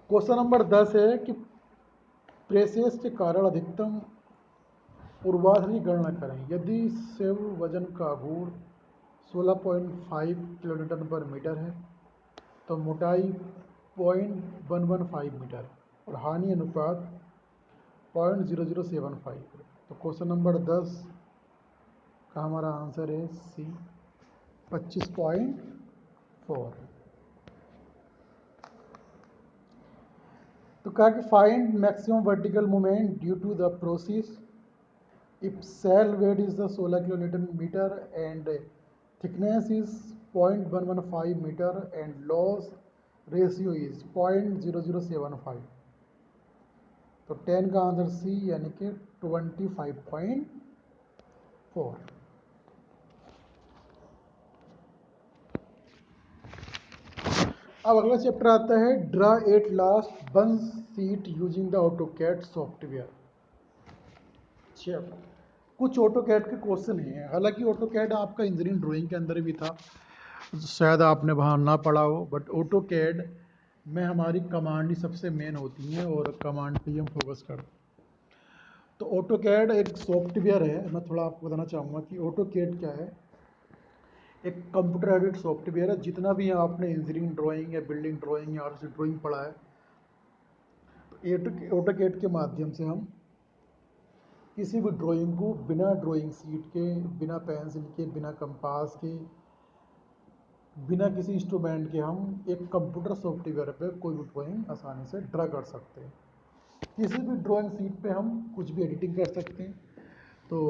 Question number 10 है कि प्रेसेस के कारण अधिकतम ऊर्ध्वाधर की गणना करें। यदि सेव वजन का गुण 16.5 किलोन्यूटन पर मीटर है तो मोटाई 0.115 मीटर और हानि अनुपात 0.0075। तो क्वेश्चन नंबर 10 का हमारा आंसर है सी, 25.4। तो कहा कि find maximum vertical moment due to the process if cell weight is the 16 kilonewton meter and thickness is 0.115 meter and loss ratio is 0.0075, तो 10 का आंसर सी यानी कि 25.4। 4। अब अगला चैप्टर आता है draw at last one seat using the AutoCAD software. चलो, कुछ ऑटोकैड के क्वेश्चन हैं। हालांकि ऑटोकैड आपका इंजीनियरिंग ड्राइंग के अंदर भी था, शायद आपने वहाँ ना पढ़ा हो, बट ऑटोकैड में हमारी कमांड ही सबसे मेन होती हैं और कमांड पे ही हम फोकस करते हैं। तो ऑटोकैड एक सॉफ्टवेयर है। मैं थोड़ा आपको बताना चाहूँगा कि ऑटोकैड क्या है। एक कंप्यूटर एडेड सॉफ्टवेयर है। जितना भी आपने इंजीनियरिंग ड्राइंग या बिल्डिंग ड्राइंग या आर्टिस्ट ड्राइंग पढ़ा है, तो ऑटोकैड के माध्यम से हम किसी भी ड्राइंग को बिना ड्राइंग सीट के, बिना पेंसिल के, बिना कंपास के, बिना किसी इंस्ट्रूमेंट के हम एक कंप्यूटर सॉफ्टवेयर पे कोई भी ड्राइंग आसानी से ड्रा कर सकते हैं। किसी भी ड्राइंग सीट पे हम कुछ भी एडिटिंग कर सकते हैं। तो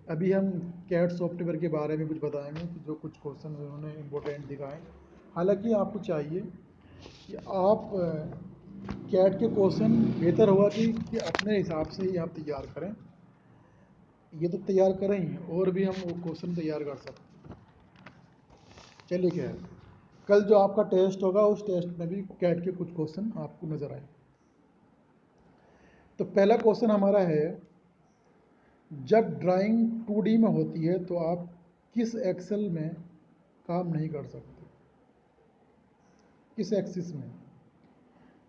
अभी हम कैड सॉफ्टवेयर के बारे में कुछ बताएंगे कि जो कुछ क्वेश्चन उन्होंने इम्पोर्टेंट दिखाएं। हालांकि आपको चाहिए कि आप कैड के क्वेश्चन बेहतर होगा कि अपने हिसाब से ही आप तैयार करें। ये तो तैयार करें ही, और भी हम वो क्वेश्चन तैयार कर सकते हैं। चलिए, क्या है, कल जो आपका टेस्ट होगा उस टेस्ट में भी कैड के कुछ क्वेश्चन आपको नजर आए। तो पहला क्वेश्चन हमारा है, जब ड्राइंग 2D में होती है तो आप किस एक्सेल में काम नहीं कर सकते? किस एक्सिस में?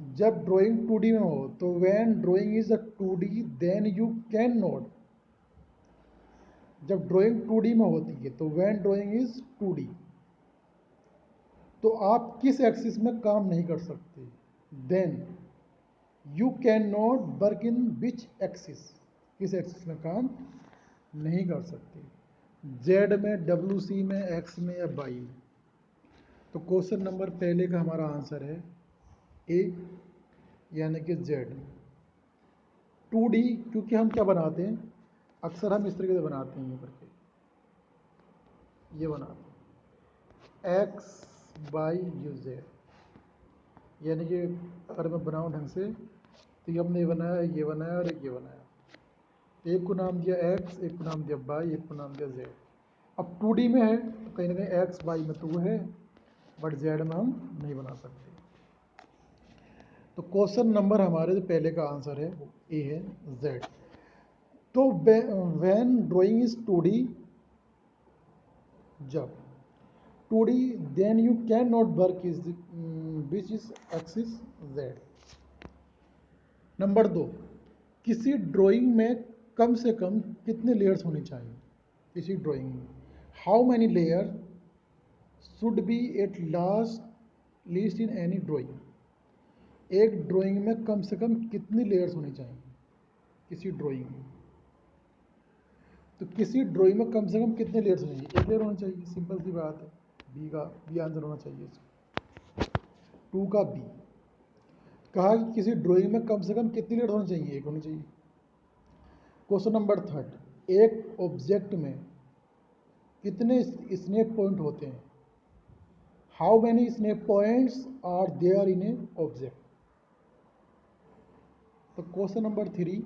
जब ड्राइंग 2D में हो तो when drawing is a 2D then you can not. जब ड्राइंग 2D में होती है तो व्हेन ड्राइंग इज 2D, तो आप किस एक्सिस में काम नहीं कर सकते? Then you can not work in which axis? किस एक्सिस में काम नहीं कर सकते? जेड में, डब्ल्यू सी में, एक्स में या वाई में? तो क्वेश्चन नंबर पहले का हमारा आंसर है ए, यानी कि जेड। 2D क्योंकि हम क्या बनाते हैं, अक्सर हम इस तरीके से बनाते हैं, ये करके ये बनाते हैं एक्स वाई यू जेड। यानी कि अगर मैं बनाऊँ ढंग से तो ये हमने ये बनाया, ये बनाया और एक ये बनाया। एक को नाम दिया एक्स, एक को नाम दिया वाई, एक को नाम दिया जेड। अब 2D में है तो कहीं ना कहीं एक्स वाई में तो वो है, बट जेड में हम नहीं बना सकते। तो क्वेश्चन नंबर हमारे जो पहले का आंसर है वो ए है, जेड। तो व्हेन ड्राइंग इज 2D, जब 2D then you can not work is which is axis Z. Number 2, किसी ड्राइंग में कम से कम कितने लेयर्स होने चाहिए? किसी ड्राइंग में how many layer should be at last least in any drawing? एक ड्राइंग में कम से कम कितनी लेयर्स होनी चाहिए किसी ड्राइंग में? तो किसी ड्राइंग में कम से कम कितने लेयर्स होने चाहिए? एक लेयर होना चाहिए, सिंपल सी बात है। बी आंसर होना चाहिए इसका, 2 का बी। कहा कि किसी ड्राइंग में कम से कम कितनी लेयर होनी चाहिए? एक होनी चाहिए। क्वेश्चन नंबर 3, एक ऑब्जेक्ट में कितने स्नैप पॉइंट होते हैं? How many snap points are there in a object? तो क्वेश्चन नंबर 3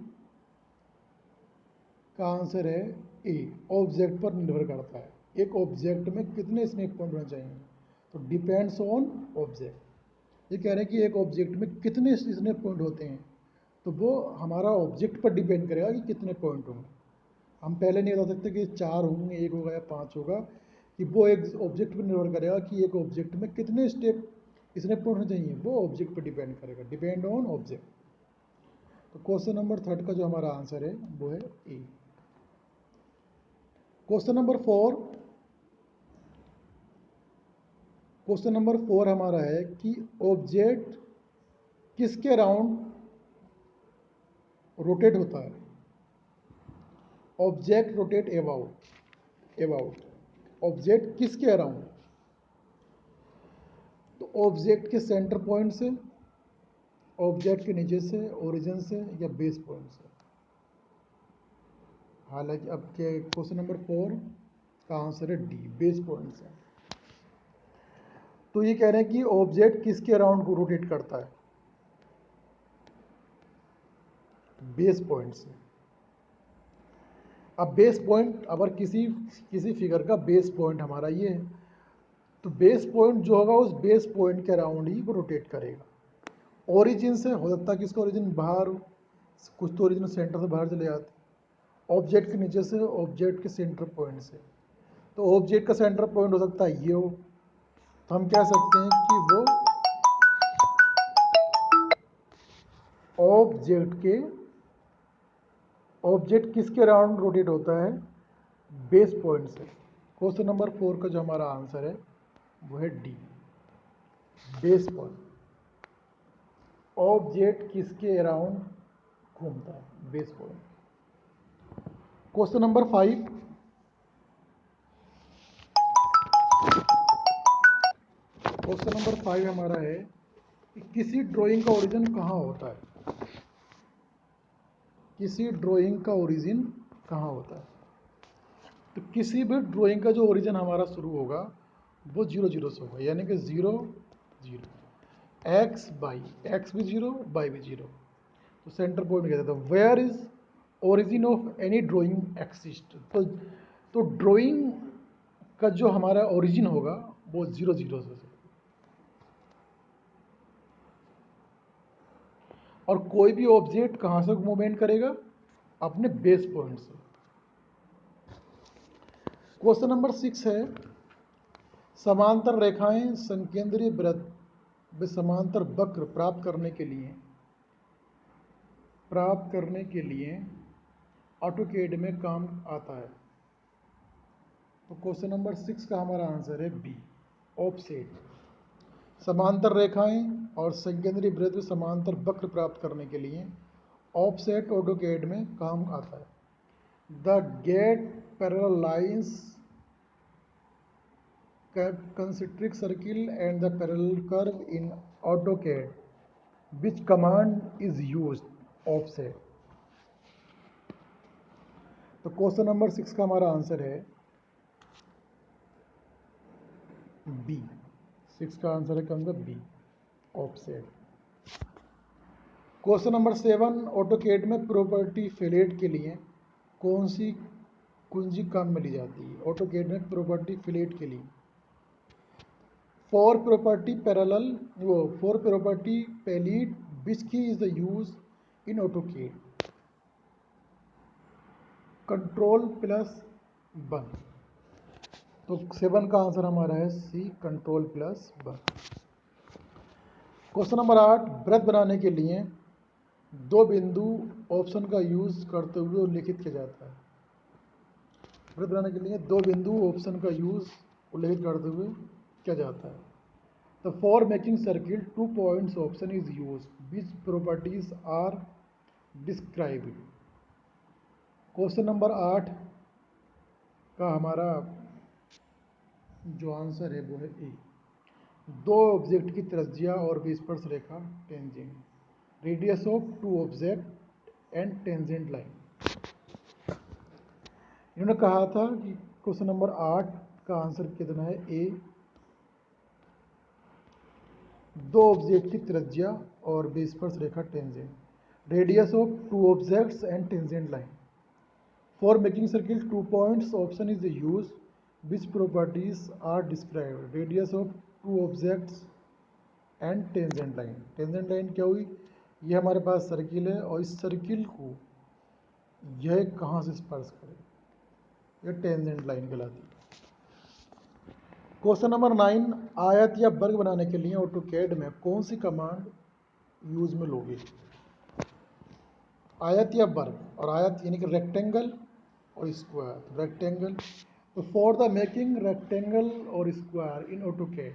का आंसर है ए, ऑब्जेक्ट पर निर्भर करता है। एक ऑब्जेक्ट में कितने स्नैप पॉइंट होने चाहिए? तो डिपेंड्स ऑन ऑब्जेक्ट। ये कह रहे हैं कि एक ऑब्जेक्ट में कितने स्नैप पॉइंट होते हैं, तो वो हमारा ऑब्जेक्ट पर डिपेंड करेगा कि कितने पॉइंट होंगे। हम पहले नहीं बता सकते कि 4 होंगे, 1 होगा या 5 होगा, कि वो एक ऑब्जेक्ट पर निर्भर करेगा कि एक ऑब्जेक्ट में कितने स्नैप पॉइंट होने चाहिए, वो ऑब्जेक्ट पर डिपेंड करेगा, डिपेंड ऑन ऑब्जेक्ट। तो क्वेश्चन नंबर 3 का जो हमारा आंसर है वो है ए। क्वेश्चन नंबर 4, क्वेश्चन नंबर 4 हमारा है कि ऑब्जेक्ट किसके अराउंड रोटेट होता है? ऑब्जेक्ट रोटेट अबाउट ऑब्जेक्ट किसके अराउंड? तो ऑब्जेक्ट के सेंटर पॉइंट से, ऑब्जेक्ट के नीचे से, ओरिजिन से, या बेस पॉइंट से? हालांकि अब के क्वेश्चन नंबर 4 का आंसर है डी, बेस पॉइंट से। तो ये कह रहे हैं कि ऑब्जेक्ट किसके अराउंड को रोटेट करता है? बेस पॉइंट से। अब बेस पॉइंट, अगर किसी किसी फिगर का बेस पॉइंट हमारा ये है, तो बेस पॉइंट जो होगा उस बेस पॉइंट के अराउंड ही वो रोटेट करेगा। ओरिजिन से हो सकता है कि इसका ओरिजिन बाहर हो, कुछ तो ओरिजिन सेंटर से बाहर चले जाते, ऑब्जेक्ट के नीचे से ऑब्जेक्ट के सेंटर पॉइंट से। तो ऑब्जेक्ट का सेंटर पॉइंट हो सकता है ये हो, तो हम कह सकते हैं कि वो ऑब्जेक्ट किसके अराउंड रोटेट होता है, बेस पॉइंट से। क्वेश्चन नंबर 4 का जो हमारा आंसर है वो है डी, बेस पॉइंट। ऑब्जेक्ट किसके अराउंड घूमता है, base point. Question number 5, question number 5 हमारा है कि किसी ड्राइंग का ओरिजिन कहाँ होता है, किसी ड्राइंग का ओरिजिन कहाँ होता है। तो किसी भी ड्राइंग का जो ओरिजिन हमारा शुरू होगा वो 0 0 से होगा, यानी कि 0 0, एक्स बाई, एक्स भी 0 बाई भी 0। तो सेंटर पॉइंट कहते हैं। Where is origin of any drawing exist, तो ड्राइंग का जो हमारा ओरिजिन होगा वो 0 0 से। और कोई भी ऑब्जेक्ट कहाँ से मूवमेंट करेगा, अपने बेस पॉइंट से। क्वेश्चन नंबर 6 है, समांतर रेखाएं संकेंद्रीय वृत्त व समांतर वक्र प्राप्त करने के लिए ऑटोकैड में काम आता है। तो क्वेश्चन नंबर 6 का हमारा आंसर है बी, ऑफसेट। समांतर रेखाएं और संकेंद्रीय वृत्त व समांतर वक्र प्राप्त करने के लिए ऑफसेट ऑटोकैड में काम आता है। The gate parallel lines concentric circle and the parallel curve in AutoCAD. Which command is used? Offset. तो क्वेश्चन नंबर 6 का हमारा आंसर है बी, 6 का आंसर है कौन सा, B, offset. Question number 7, AutoCAD में प्रॉपर्टी फिलेट के लिए कौन सी कुंजी काम में ली जाती है। ऑटोकैड में प्रॉपर्टी फिलेट के लिए for property palette, which key is the use in AutoCAD? Control plus 1। तो 7 का आंसर हमारा है सी, कंट्रोल प्लस 1। क्वेश्चन नंबर 8, वृत्त बनाने के लिए दो बिंदु ऑप्शन का यूज करते हुए उल्लेखित किया जाता है। वृत्त बनाने के लिए दो बिंदु ऑप्शन का यूज उल्लेखित करते हुए किया जाता है। The for making circle 2 points option is used. Which properties are described? Question number 8 का हमारा जो आंसर है वो है ए, दो ऑब्जेक्ट की त्रिज्या और स्पर्श रेखा tangent, radius of two object and tangent line. इन्होंने कहा था कि क्वेश्चन नंबर 8 का आंसर कितना है, ए, दो ऑब्जेक्ट की त्रिज्या और स्पर्श रेखा tangent, radius of two objects and tangent line. For making circle 2 points option is use, which properties are described, radius of two objects and tangent line. Tangent line क्या हुई, ये हमारे पास सर्किल है और इस सर्किल को यह कहाँ से स्पर्श करे, यह टेंजेंट लाइन कहलाती है। क्वेश्चन नंबर 9, आयत या वर्ग बनाने के लिए ऑटोकैड में कौन सी कमांड यूज में लोगे। आयत या वर्ग, और आयत यानी कि रेक्टेंगल और स्क्वायर। रेक्टेंगल, तो फॉर द मेकिंग रेक्टेंगल और square in AutoCAD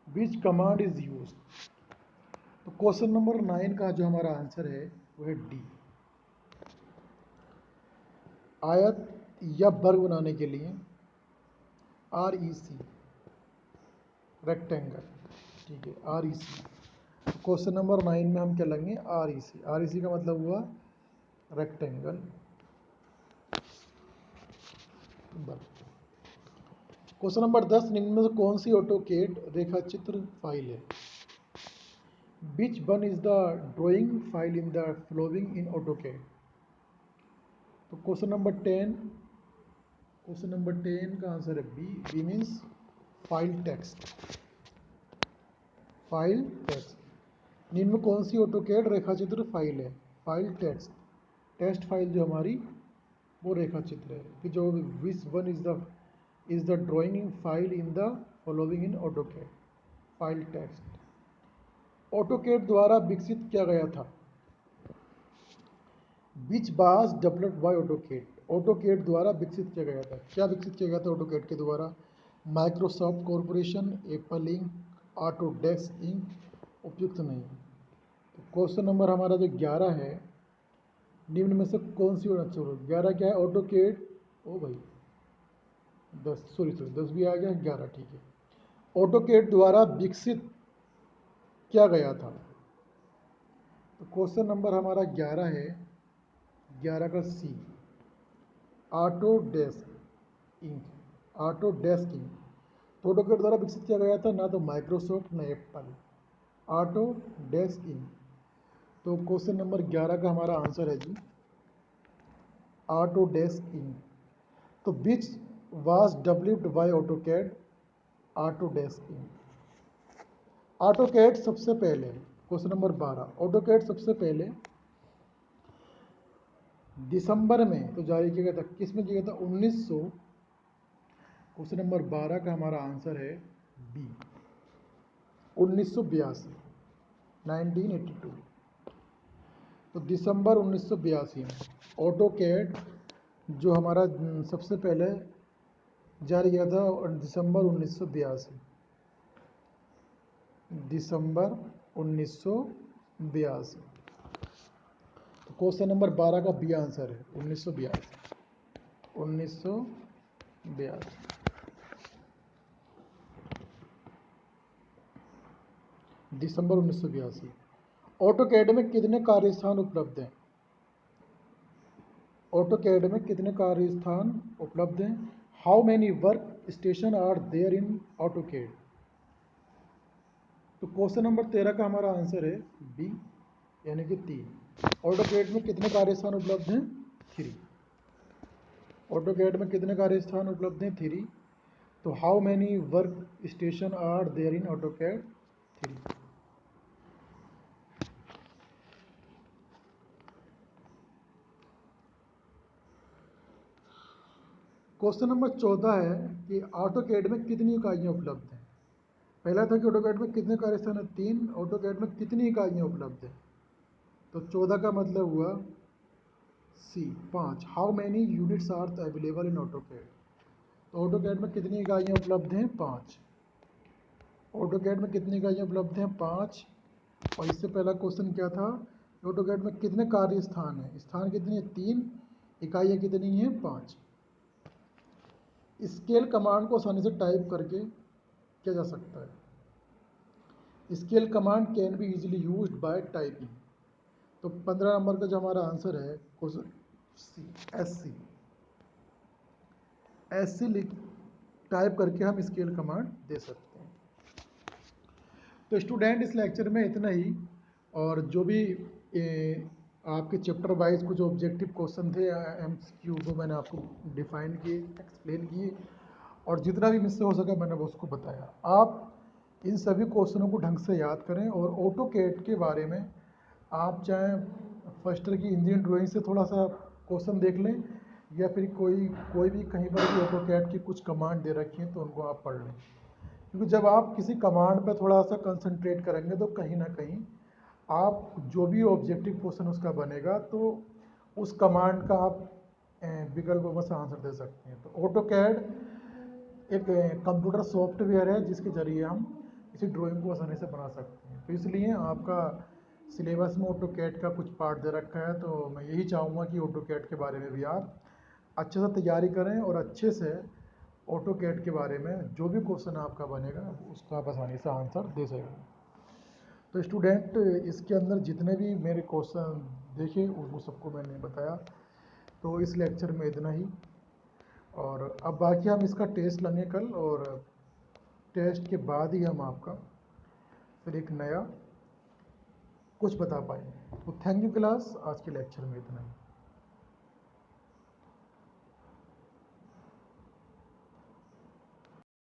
which command is use. तो क्वेश्चन नंबर 9 का जो हमारा आंसर है वो है डी, आयत या वर्ग बनाने के लिए REC, रेक्टेंगल, ठीक है, REC। क्वेश्चन नंबर 9 में हम क्या लेंगे, REC। REC का मतलब हुआ रेक्टेंगल। क्वेश्चन नंबर 10, निम्न में से कौन सी ऑटोकैड रेखा चित्र फाइल है। Which one is the drawing file in the flowing in AutoCAD. तो क्वेश्चन नंबर 10 का आंसर है B. B means file text. File text निम्न में कौन सी ऑटोकैड रेखाचित्र फाइल है? File text. टेक्स्ट फाइल जो हमारी वो रेखाचित्र है कि जो which one is the drawing file in the following in AutoCAD. File text AutoCAD द्वारा विकसित किया गया था। Which was developed by AutoCAD. AutoCAD द्वारा विकसित किया गया था। क्या विकसित किया गया था ऑटोकैड के द्वारा? Microsoft Corporation, Apple Inc, Autodesk Inc. उपयुक्त नहीं। तो क्वेश्चन नंबर हमारा जो 11 है, निम्न में से कौन सी होना चाहिए? 11 क्या है? ऑटोकैड। ओ भाई 10 भी आ गया, 11 ठीक है। ऑटोकैड द्वारा विकसित किया गया था। तो क्वेश्चन नंबर हमारा 11 है, 11 का C, Autodesk Inc. Autodesk Inc तो ऑटोकैड द्वारा विकसित किया गया था, ना तो माइक्रोसॉफ्ट ना एप्पल। Autodesk Inc. तो क्वेश्चन नंबर 11 का हमारा आंसर है जी ऑटोडेस्क इंक। तो which was developed by AutoCAD. Autodesk Inc. AutoCAD सबसे पहले, क्वेश्चन नंबर 12, ऑटोकैड सबसे पहले दिसंबर में तो जारी किया गया था। किस में किया गया था? 1900। क्वेश्चन नंबर 12 का हमारा आंसर है बी, 1982, 1982। तो दिसंबर 1982 में ऑटोकैड जो हमारा सबसे पहले जारी किया था, दिसंबर 1982। दिसंबर 1982। तो क्वेश्चन नंबर 12 का बी आंसर है 1982। 1982। दिसंबर 1982। ऑटोकैड में कितने कार्यस्थान उपलब्ध हैं? ऑटोकैड में कितने कार्यस्थान उपलब्ध हैं? How many work station are there in AutoCAD. तो क्वेश्चन नंबर 13 का हमारा आंसर है बी, यानी कि 3। ऑटोकैड में कितने कार्यस्थान उपलब्ध हैं? 3। ऑटोकैड में कितने कार्यस्थान उपलब्ध हैं? 3। तो how many work station are there in AutoCAD? 3। Question number 14 है कि ऑटोकैड में कितनी इकाइयाँ उपलब्ध हैं? पहला था कि ऑटोकैड में कितने कार्यस्थान है? 3। ऑटोकैड में कितनी इकाइयाँ उपलब्ध हैं? तो 14 का मतलब हुआ C, 5। How many units are available in AutoCAD. तो ऑटोकैड में कितनी इकाइयाँ उपलब्ध हैं? 5। ऑटोकैड में कितनी इकाइयाँ उपलब्ध हैं? 5। और इससे पहला क्वेश्चन क्या था? ऑटोकैड में कितने कार्य स्थान हैं? स्थान कितने हैं? 3। इकाइयाँ कितनी हैं? 5। स्केल कमांड को आसानी से टाइप करके किया जा सकता है। Scale command can be easily used by typing. तो 15 नंबर का जो हमारा आंसर है क्वेश्चन सी, एस सी लिख टाइप करके हम स्केल कमांड दे सकते हैं। तो स्टूडेंट इस लेक्चर में इतना ही। और जो भी आपके चैप्टर वाइज कुछ ऑब्जेक्टिव क्वेश्चन थे MCQ, वो मैंने आपको डिफाइन किए, एक्सप्लेन किए, और जितना भी मुझसे हो सका मैंने वो उसको बताया। आप इन सभी क्वेश्चनों को ढंग से याद करें। और ऑटोकैड के बारे में आप चाहे फर्स्ट ईयर की इंजीनियरिंग ड्राइंग से थोड़ा सा क्वेश्चन देख लें, या फिर कोई भी कहीं पर भी ऑटोकैड की कुछ कमांड दे रखी हैं तो उनको आप पढ़ लें। क्योंकि जब आप किसी कमांड पर थोड़ा सा कंसंट्रेट करेंगे तो कहीं ना कहीं आप जो भी ऑब्जेक्टिव क्वेश्चन उसका बनेगा तो उस कमांड का आप विकल्पों से आंसर दे सकते हैं। तो ऑटोकैड एक कंप्यूटर सॉफ्टवेयर है जिसके ज़रिए हम किसी ड्राइंग को आसानी से बना सकते हैं। तो इसलिए आपका सिलेबस में ऑटोकैड का कुछ पार्ट दे रखा है। तो मैं यही चाहूँगा कि ऑटोकैड के बारे में भी आप अच्छे से तैयारी करें और अच्छे से ऑटोकैड के बारे में जो भी क्वेश्चन आपका बनेगा उसका आप आसानी से आंसर दे सकें। तो स्टूडेंट इसके अंदर जितने भी मेरे क्वेश्चन देखे वो सबको मैंने बताया। तो इस लेक्चर में इतना ही। और अब बाकी हम इसका टेस्ट लेंगे कल, और टेस्ट के बाद ही हम आपका फिर एक नया कुछ बता पाएंगे। तो थैंक यू क्लास, आज के लेक्चर में इतना ही।